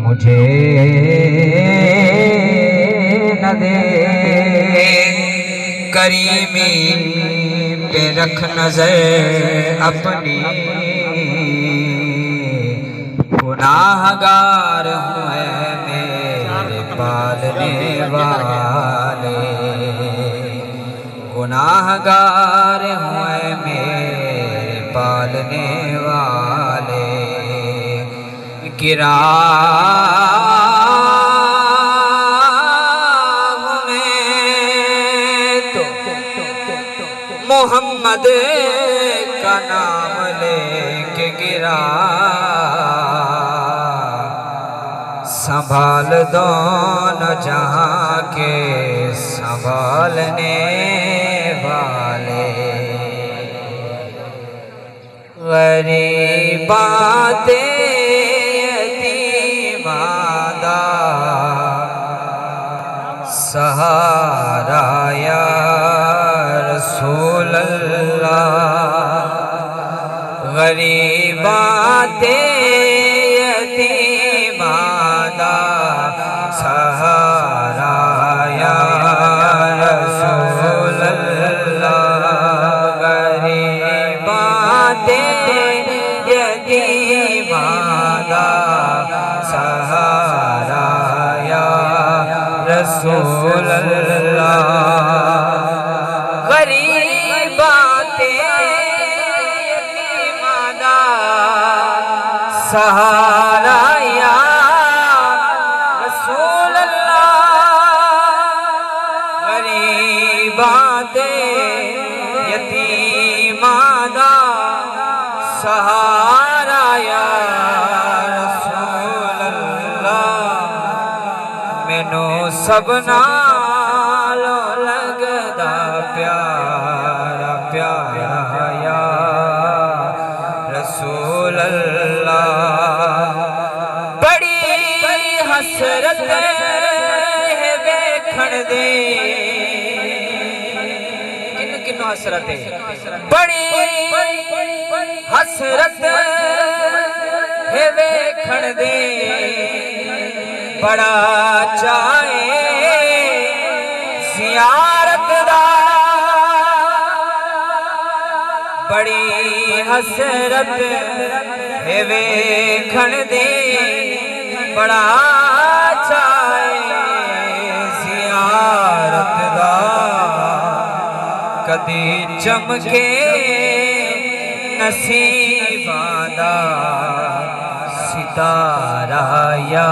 مجھے نہ دے کریمی پہ رکھ نظر اپنی گناہ گار ہوں اے میرے پالنے والے گناہ گار ہوں اے میرے پالنے والے گراہ میں تو محمد کا نام لے کے گرا سنبھال دونوں جہاں کے سنبھالنے والے غریبات یتیمادہ سہارا یا رسول اللہ غریبات یتیمادہ سہارا یا رسول اللہ غریبات یتیمادہ سہارا یا رسول اللہ غریبات یتیمادہ سہارا یا رسول اللہ غریبات یتیمادہ سہارا یا رسول اللہ مینو سب نالوں لگدا پیارا پیارا یا رسول اللہ بڑی حسرت ہے ویکھن دے کنو حسرت ہے بڑی حسرت ہے ویکھن دے بڑا چاہے زیارت دا بڑی حسرت ہے ویکھن دے بڑا چاہے زیارت دا کدی چمکے نصیباں دا ستارہ یا